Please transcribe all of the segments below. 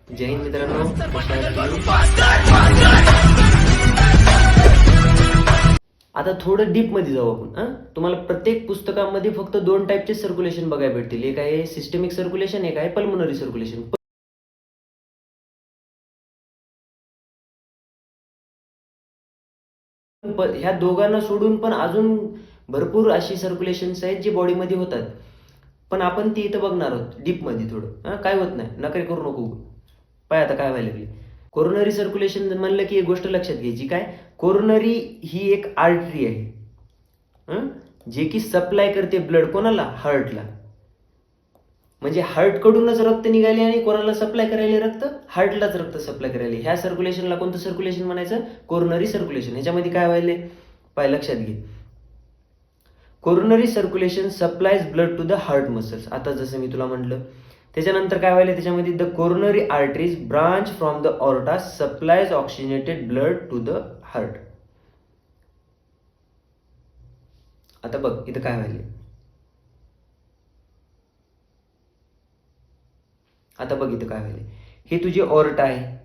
जय हिंद मित्रांनो. आता थोडं डीप मध्ये जाऊ आपण. तुम्हाला प्रत्येक पुस्तकामध्ये फक्त 2 टाईपचे सर्क्युलेशन बघायला भेटतील. एक आहे सिस्टमिक सर्क्युलेशन, एक आहे पल्मोनरी सर्क्युलेशन. ह्या दोघांना सोडून पण अजून भरपूर अशी सर्क्युलेशन्स आहेत जे बॉडीमध्ये होतात, पण आपण ती इथं बघणार आहोत डीपमध्ये थोडं. काय होत नाही, नखरे करू नको. पाय आता काय व्हायला लागले. कोरोनरी सर्क्युलेशन म्हणलं की एक गोष्ट लक्षात घ्यायची, काय कोरोनरी ही एक आर्टरी आहे जे की सप्लाय करते ब्लड कोणाला, हार्टला. म्हणजे हार्टकडूनच रक्त निघाले आणि कोणाला सप्लाय करायला रक्त, हार्टलाच रक्त सप्लाय करायला. ह्या सर्क्युलेशनला कोणतं सर्क्युलेशन म्हणायचं, कोरोनरी सर्क्युलेशन. ह्याच्यामध्ये काय व्हायले पाय लक्षात घे. Coronary circulation supplies blood to the heart muscles. आता जसं मी तुला म्हटलं, त्याच्यानंतर काय व्हायला त्याच्यामध्ये, the coronary arteries branch from the aorta supplies oxygenated blood to the heart. आता बघ इथं काय व्हायले. आता बघ इथं काय व्हायले. हे तुझे ऑर्टा आहे.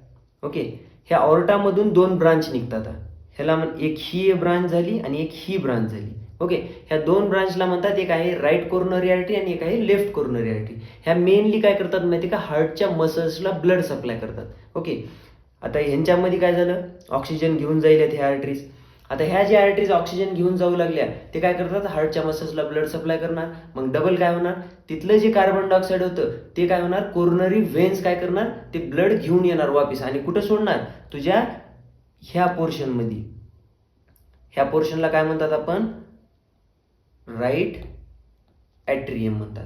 ओके, ह्या ऑर्टामधून 2 ब्रांच निघतात. ह्याला एक ही ब्रांच झाली आणि एक ही ब्रांच झाली. ओके, ह्या 2 ब्रांचला म्हणतात, एक आहे राईट कोरोनरी आर्टरी आणि एक आहे लेफ्ट कोरोनरी आर्टरी. ह्या मेनली काय करतात माहिती का, हार्टच्या मसल्सला ब्लड सप्लाय करतात. ओके, आता ह्यांच्यामध्ये काय झालं, ऑक्सिजन घेऊन जाईल ह्या आर्टरीज. आता ह्या ज्या आर्टरीज ऑक्सिजन घेऊन जाऊ लागल्या, ते काय करतात, हार्टच्या मसल्सला ब्लड सप्लाय करणार. मग डबल काय होणार, तिथलं जे कार्बन डायऑक्साईड होतं ते काय होणार, कोरोनरी व्हेन्स काय करणार, ते ब्लड घेऊन येणार वापिस आणि कुठं सोडणार, तुझ्या ह्या पोर्शनमध्ये. ह्या पोर्शनला काय म्हणतात आपण, राईट ॲट्रियम म्हणतात.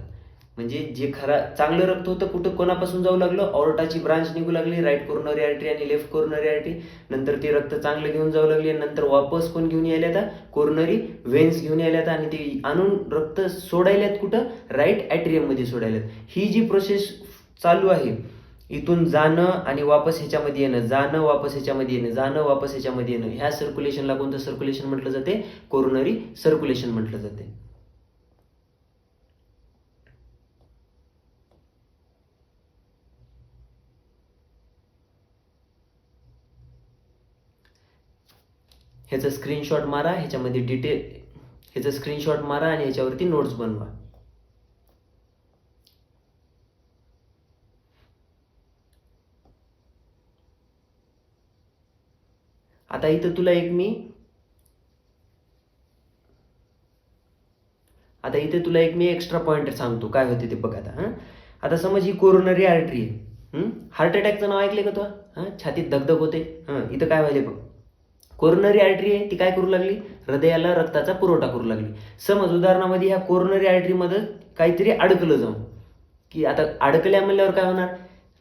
म्हणजे जे खरा चांगलं रक्त होतं कुठं कोणापासून जाऊ लागलं, ऑर्टाची ब्रांच निघू लागली, राईट कोरोनरी आर्टरी आणि लेफ्ट कोरोनरी आर्टरी. नंतर ते रक्त चांगलं घेऊन जाऊ लागले. नंतर वापस कोण घेऊन यायला आता, कोरोनरी व्हेन्स घेऊन यायला आणि ते आणून रक्त सोडायल्यात कुठं, राईट ॲट्रियममध्ये सोडायल्यात. ही जी प्रोसेस चालू आहे, इथून जाणं आणि वापस ह्याच्यामध्ये येणं, जाणं वापस ह्याच्यामध्ये येणं, जाणं वापस ह्याच्यामध्ये येणं, ह्या सर्क्युलेशनला कोणतं सर्क्युलेशन म्हटलं जाते, कोरोनरी सर्क्युलेशन म्हटलं जाते. ह्याचा स्क्रीनशॉट मारा, ह्याच्यामध्ये डिटेल, ह्याचा स्क्रीनशॉट मारा आणि ह्याच्यावरती नोट्स बनवा. आता इथं तुला एक मी एक्स्ट्रा पॉइंट सांगतो, काय होते ते बघ. आता समज ही कोरोनरी आर्टरी आहे. हार्ट अटॅकचं नाव ऐकले का तू, छातीत धगधग होते. इथं काय व्हायले बघ, कोरोनरी आर्टरी आहे, ती काय करू लागली, हृदयाला रक्ताचा पुरवठा करू लागली. समज उदाहरणामध्ये ह्या कोरोनरी आर्टरीमध्ये काहीतरी अडकलं जाऊन, की आता अडकल्या म्हणल्यावर काय होणार,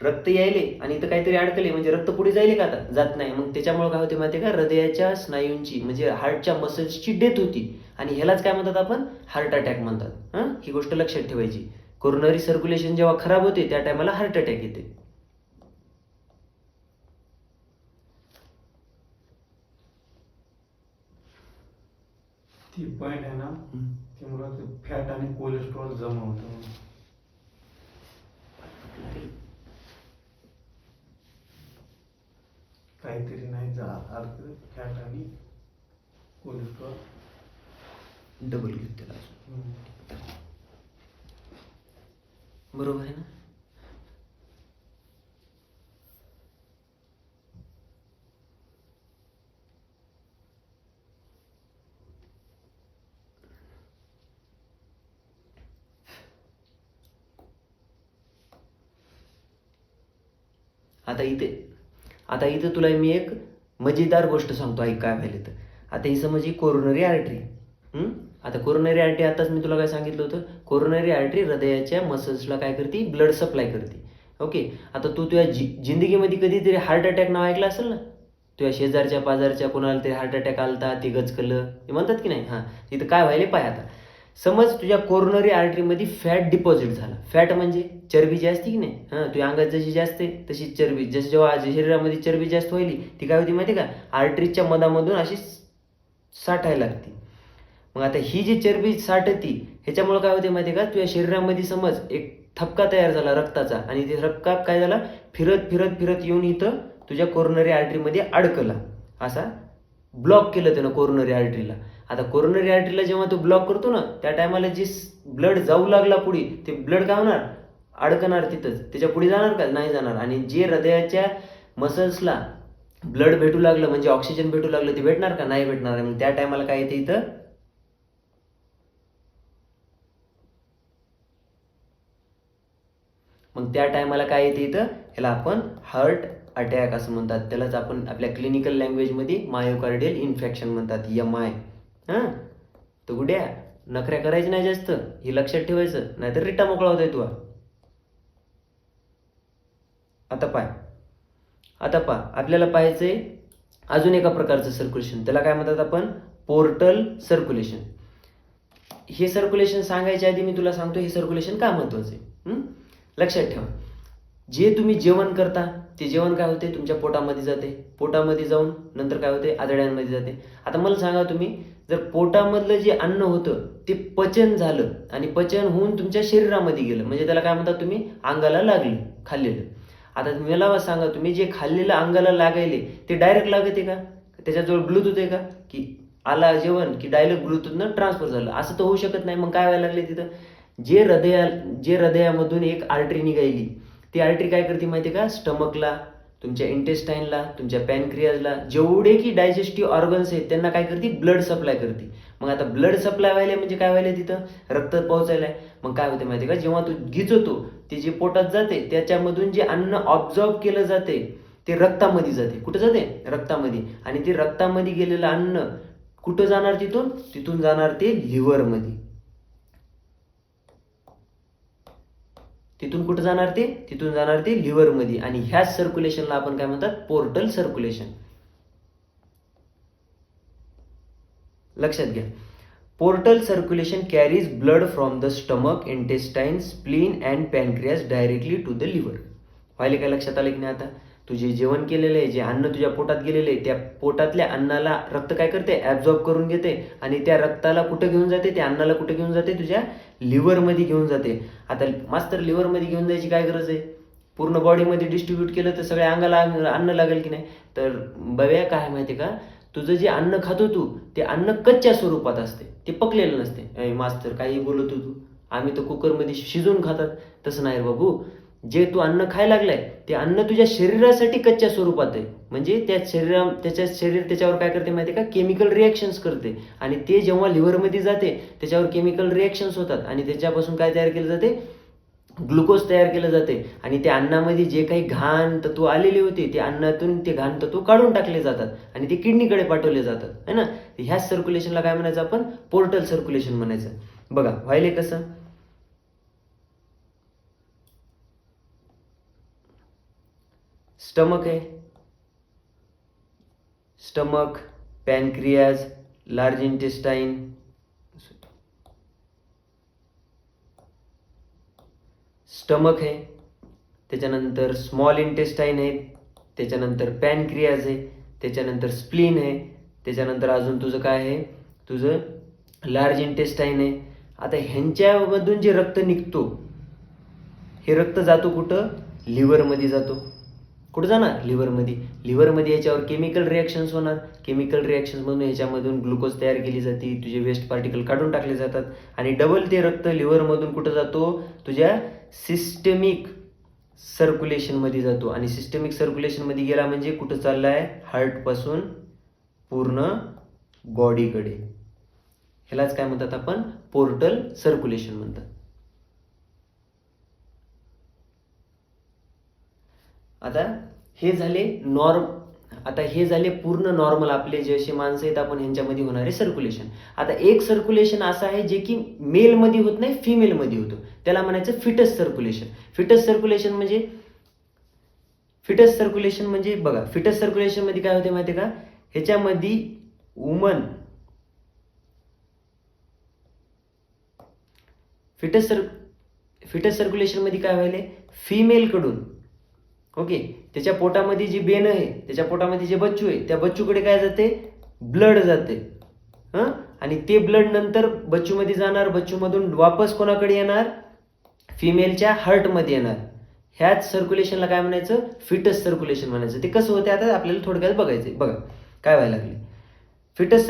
रक्त यायले आणि इथं काहीतरी अडकले म्हणजे रक्त पुढे जाईल का, आता जात नाही. मग त्याच्यामुळे काय होते माहिती आहे का, हृदयाच्या स्नायूंची म्हणजे हार्टच्या मसल्सची डेथ होती आणि ह्यालाच काय म्हणतात आपण, हार्ट अटॅक म्हणतात. ही गोष्ट लक्षात ठेवायची. कोरोनरी सर्क्युलेशन जेव्हा खराब होते त्या टायमाला हार्ट अटॅक येते. ती पॉइंट आहे ना, त्यामुळे फॅट आणि कोलेस्ट्रॉल जमा होतं. काहीतरी नाही अर्थ, फॅट आणि कोलेस्ट्रॉल डबल घेत त्याला, बरोबर आहे ना. आता इथे तुला मी एक मजेदार गोष्ट सांगतो, ऐक काय व्हायला तर. आता ही समज ही कोरोनरी आर्टरी. आता कोरोनरी आर्टरी, आताच मी तुला काय सांगितलं होतं, कोरोनरी आर्टरी हृदयाच्या मसल्सला काय करते, ब्लड सप्लाय करते. ओके, आता तू तुझ्या जिंदगीमध्ये कधीतरी हार्ट अटॅक नाव ऐकलं असेल ना, तुझ्या शेजारच्या पाजारच्या कोणाला तरी हार्ट अटॅक आलता, ते गचकलं, ते म्हणतात की नाही. तिथं काय व्हायला पाय. आता समज तुझ्या कोरोनरी आर्टरीमध्ये फॅट डिपॉझिट झाला. फॅट म्हणजे चरबी जी असते की नाही, तुझ्या अंगात जशी जास्त तशी चरबी, जशी जेव्हा शरीरामध्ये चरबी जास्त होईल ती काय होती माहिती का, आर्टरीजच्या मधामधून अशी साठायला लागते. मग आता ही जी चरबी साठती ह्याच्यामुळे काय होते माहिती का, तुझ्या शरीरामध्ये समज एक थपका तयार झाला रक्ताचा आणि ते रक्ता काय झाला फिरत फिरत फिरत येऊन इथं तुझ्या कोरोनरी आर्टरीमध्ये अडकला, असा ब्लॉक केलं त्यानं कोरोनरी आर्टरीला. आता कोरोनरी आर्टरीला जेव्हा तू ब्लॉक करतो ना त्या टायमाला जे ब्लड जाऊ लागला पुढे ते ब्लड काय होणार, अडकणार तिथंच, त्याच्या पुढे जाणार का, नाही जाणार. आणि जे हृदयाच्या मसल्सला ब्लड भेटू लागलं म्हणजे ऑक्सिजन भेटू लागलं ते भेटणार का, नाही भेटणार. आणि त्या टायमाला काय येते इथं, मग त्या टायमाला काय येते इथं, ह्याला आपण हार्ट अटॅक असं म्हणतात. त्यालाच आपण आपल्या क्लिनिकल लँग्वेजमध्ये मायोकार्डियल इन्फेक्शन म्हणतात, MI. हां, तर गुड्या नखऱ्या करायची नाही जास्त, हे लक्षात ठेवायचं, नाहीतर रिटा मोकळा होतोय तू. आता पहा आपल्याला पाहायचंय अजून एका प्रकारचं सर्क्युलेशन, त्याला काय म्हणतात आपण, पोर्टल सर्क्युलेशन. हे सर्क्युलेशन सांगायच्या आधी मी तुला सांगतो हे सर्क्युलेशन का महत्वाचं आहे. लक्षात ठेवा, जे तुम्ही जेवण करता ते जेवण काय होते तुमच्या पोटामध्ये जाते, पोटामध्ये जाऊन नंतर काय होते आतड्यांमध्ये जाते. आता मला सांगा तुम्ही, जर पोटामधलं जे अन्न होतं ते पचन झालं आणि पचन होऊन तुमच्या शरीरामध्ये गेलं म्हणजे त्याला काय म्हणतात तुम्ही, अंगाला लागले, खाल्लेलं. आता मला सांगा तुम्ही, जे खाल्लेलं अंगाला लागायले ते डायरेक्ट लागते का, त्याच्याजवळ ब्लूटूथ आहे का, की आला जेवण की डायरेक्ट ब्लूटूथनं ट्रान्सफर झालं, असं तर होऊ शकत नाही. मग काय व्हायला लागले तिथं, जे हृदयामधून एक आर्टरी निघाली ती आर्टरी काय करते माहिती आहे का, स्टमकला, तुमच्या इंटेस्टाईनला, तुमच्या पॅनक्रियाजला, जेवढे की डायजेस्टिव्ह ऑर्गन्स आहेत त्यांना काय करते, ब्लड सप्लाय करते. मग आता ब्लड सप्लाय व्हायला म्हणजे काय व्हायला तिथं, रक्त पोहोचायला. मग काय होते माहिती आहे का, जेव्हा तू गिचवतो ते जे पोटात जाते त्याच्यामधून जे अन्न ऑब्झॉर्ब केलं जाते ते रक्तामध्ये जाते. कुठं जाते, रक्तामध्ये. आणि ते रक्तामध्ये गेलेलं अन्न कुठं जाणार, तिथून जाणार ते लिव्हरमध्ये. तिथून कुठं जाणार ते, तिथून जाणार ते लिव्हरमध्ये. आणि ह्याच सर्क्युलेशनला आपण काय म्हणतात, पोर्टल सर्क्युलेशन. लक्षात घ्या, portal circulation carries blood from the stomach, intestine, spleen and pancreas directly to the liver. व्हायला काय लक्षात आलं की नाही, आता तू जे जेवण केलेलं आहे, जे अन्न तुझ्या पोटात गेलेलं आहे त्या पोटातल्या अन्नाला रक्त काय करते, ॲब्झॉर्ब करून घेते आणि त्या रक्ताला कुठं घेऊन जाते, त्या अन्नाला कुठं घेऊन जाते, तुझ्या लिव्हरमध्ये घेऊन जाते. आता मास्तर लिव्हरमध्ये घेऊन जायची काय गरज आहे, पूर्ण बॉडीमध्ये डिस्ट्रीब्यूट केलं तर सगळ्या अंगाला अन्न लागेल की नाही. तर बघ्या काय माहिती का, तुझं जे अन्न खातो तू ते अन्न कच्च्या स्वरूपात असते, ते पकलेलं नसते. मास्तर काही बोलतो तू, आम्ही तर कुकरमध्ये शिजवून खातात. तसं नाही रे बाबू, जे तू अन्न खायला लागलाय ते अन्न तुझ्या शरीरासाठी कच्च्या स्वरूपात आहे. म्हणजे त्याच्या शरीर त्याच्यावर काय करते माहिती का, केमिकल रिॲक्शन्स करते. आणि ते जेव्हा लिव्हरमध्ये जाते त्याच्यावर केमिकल रिॲक्शन्स होतात आणि त्याच्यापासून काय तयार केलं जाते, ग्लुकोज तयार केलं जाते. आणि त्या अन्नामध्ये जे काही घाण तत्व आलेले होते ते अन्नातून ते घाण तत्व काढून टाकले जातात आणि ते किडनीकडे पाठवले जातात, है ना. ह्याच सर्क्युलेशनला काय म्हणायचं आपण, पोर्टल सर्क्युलेशन म्हणायचं. बघा व्हायले कसं, स्टमक आहे, stomach, pancreas, large intestine, stomach आहे, त्याच्यानंतर स्मॉल इंटेस्टाईन आहे, त्याच्यानंतर पॅनक्रियाज आहे, त्याच्यानंतर स्प्लीन आहे, त्याच्यानंतर अजून तुझं काय आहे, तुझं लार्ज इंटेस्टाईन आहे. आता ह्यांच्यामधून जे रक्त निघतो हे रक्त जातो कुठं, लिव्हरमध्ये जातो. कुठं जाणार, लिव्हरमध्ये. लिव्हरमध्ये याच्यावर केमिकल रिॲक्शन्स होणार, केमिकल रिॲक्शन्समधून ह्याच्यामधून ग्लुकोज तयार केली जाते, तुझे वेस्ट पार्टिकल काढून टाकले जातात आणि डबल ते रक्त लिव्हरमधून कुठं जातो, तुझ्या सिस्टमिक सर्क्युलेशनमध्ये जातो. आणि सिस्टमिक सर्क्युलेशनमध्ये गेला म्हणजे कुठं चाललाय, हार्टपासून पूर्ण बॉडीकडे. ह्यालाच काय म्हणतात आपण, पोर्टल सर्क्युलेशन म्हणतात. आता हे झाले पूर्ण नॉर्मल आपले जसे माणसं आहेत आपण ह्यांच्यामध्ये होणारे सर्क्युलेशन. आता एक सर्क्युलेशन असं आहे जे की मेलमध्ये होत नाही, फिमेलमध्ये होतं, त्याला म्हणायचं फिटस सर्क्युलेशन. फिटस सर्क्युलेशन म्हणजे बघा, फिटस सर्क्युलेशन मध्ये काय होते माहिती का, ह्याच्यामध्ये वुमन फिटस सर्क्युलेशन मध्ये काय व्हायले, फिमेल कडून ओके, त्याच्या पोटामध्ये जी बेन आहे, त्याच्या पोटामध्ये जे बच्चू आहे त्या बच्चूकडे काय जाते, ब्लड जाते. आणि ते ब्लड नंतर बच्चूमध्ये जाणार, बच्चूमधून वापस कोणाकडे येणार, फिमेलच्या हार्टमध्ये येणार. ह्याच सर्क्युलेशनला काय म्हणायचं, फिटस सर्क्युलेशन म्हणायचं. ते कसं होते आता आपल्याला थोडक्यात बघायचं. बघा काय व्हायला लागले. Foetus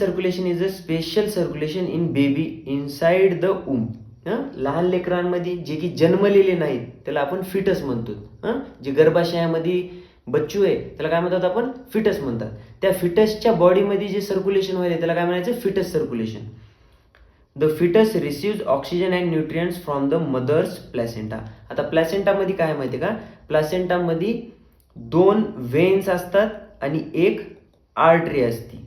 circulation is a special circulation in baby inside the womb. लहान लेकरांमध्ये जे की जन्मलेले नाहीत त्याला आपण फिटस म्हणतो. जे गर्भाशयामध्ये बच्चू आहे त्याला काय म्हणतात आपण, फिटस म्हणतात. त्या फिटसच्या बॉडीमध्ये जे सर्क्युलेशन व्हायला त्याला काय म्हणायचं, foetus circulation. The foetus receives oxygen and nutrients from the mother's placenta. आता प्लॅसेंटामध्ये काय माहिती का, प्लॅसेंटामध्ये 2 वेन्स असतात आणि एक आर्टरी असते.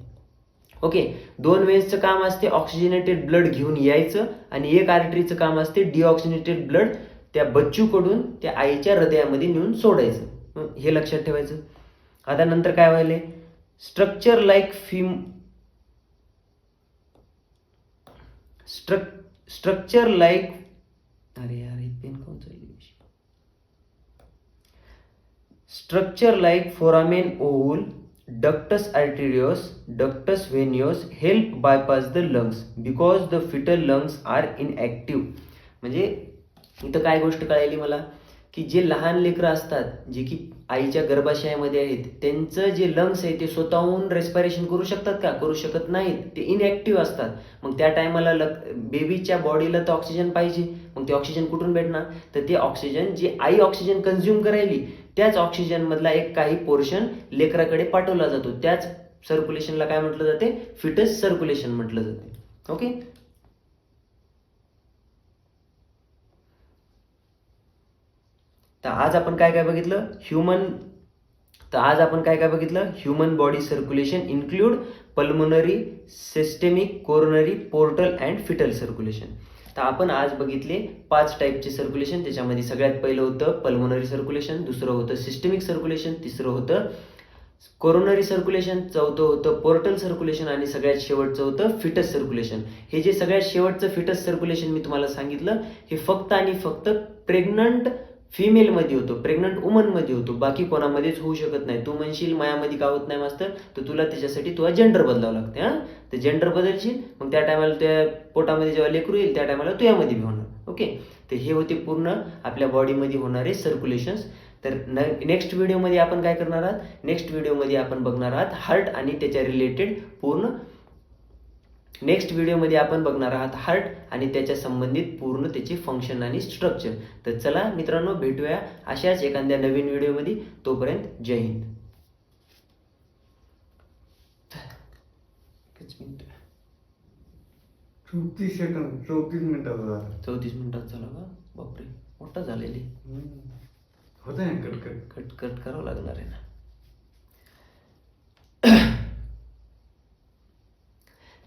ओके, 2 वेन्सचं काम असते ऑक्सिजनेटेड ब्लड घेऊन यायचं आणि एक आर्टरीचं काम असते डिऑक्सिजनेटेड ब्लड त्या बच्चूकडून त्या आईच्या हृदयामध्ये नेऊन सोडायचं. हे लक्षात ठेवायचं. आता नंतर काय व्हायले, स्ट्रक्चर लाईक अरे यार हे पेन कोण चालली, structure like foramen ovale, ductus arteriosus, ductus venosus help bypass the lungs because the fetal lungs are inactive. म्हणजे इथं काय गोष्ट कळाली मला, की जे लहान लेकरं असतात जे की आईच्या गर्भाशयामध्ये आहेत त्यांचं जे लंग्स आहे ते स्वतःहून रेस्पिरेशन करू शकतात का, करू शकत नाहीत. ते इनॲक्टिव्ह असतात. मग त्या टायमाला बेबीच्या बॉडीला तर ऑक्सिजन पाहिजे. मग ते ऑक्सिजन कुठून भेटणार, तर ते ऑक्सिजन जे आई ऑक्सिजन कन्झ्युम करायली त्याच ऑक्सिजन मधला एक काही पोर्शन लेकराकडे पाठवला जातो. त्याच सर्क्युलेशनला काय म्हटलं जाते, फिटस सर्क्युलेशन म्हटलं जाते. ओके, तर आज आपण काय काय बघितलं, human body circulation include pulmonary, systemic, coronary, portal and foetal circulation. तर आपण आज बघितले 5 टाईपचे सर्क्युलेशन. त्याच्यामध्ये सगळ्यात पहिलं होतं पल्मोनरी सर्क्युलेशन, दुसरं होतं सिस्टेमिक सर्क्युलेशन, तिसरं होतं कोरोनरी सर्क्युलेशन, चौथं होतं पोर्टल सर्क्युलेशन आणि सगळ्यात शेवटचं होतं फिटस सर्क्युलेशन. हे जे सगळ्यात शेवटचं फिटस सर्क्युलेशन मी तुम्हाला सांगितलं हे फक्त आणि फक्त प्रेग्नंट फिमेलमध्ये होतो, प्रेग्नंट वुमनमध्ये होतो, बाकी कोणामध्येच होऊ शकत नाही. तू म्हणशील मायामध्ये का होत नाही मास्तर, तर तुला त्याच्यासाठी तुला जेंडर बदलावं लागते. तर जेंडर बदलशील मग त्या टायमाला त्या पोटामध्ये जेव्हा लेकरू येईल त्या टायमाला तुझ्यामध्ये बी होणार. ओके, तर हे होते पूर्ण आपल्या बॉडीमध्ये होणारे सर्क्युलेशन्स. तर नेक्स्ट व्हिडिओमध्ये आपण काय करणार आहात, नेक्स्ट व्हिडिओमध्ये आपण बघणार आहात हार्ट आणि त्याच्या रिलेटेड पूर्ण. नेक्स्ट व्हिडिओमध्ये आपण बघणार आहात हार्ट आणि त्याच्या संबंधित पूर्ण त्याचे फंक्शन आणि स्ट्रक्चर. तर चला मित्रांनो, भेटूया अशाच एखाद्या नवीन व्हिडिओमध्ये. तोपर्यंत जय हिंद. 34 मिनिटाचा झाला. 34 मिनिटात झाला का, बापरे मोठा झालेली. होत आहे कट कट करावं लागणार आहे ना.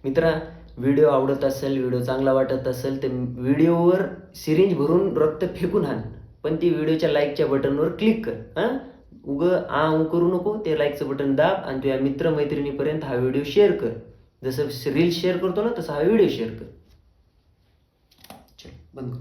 मित्रा, व्हिडिओ आवडत असेल, व्हिडिओ चांगला वाटत असेल तर व्हिडिओवर सिरिंज भरून रक्त फेकून आण, पण ती व्हिडिओच्या लाईकच्या बटनवर क्लिक कर. करू नको, ते लाईकचं बटन दाब आणि तुझ्या मित्रमैत्रिणीपर्यंत हा व्हिडिओ शेअर कर. जसं रील शेअर करतो ना तसा हा व्हिडिओ शेअर कर. चल बंद कर.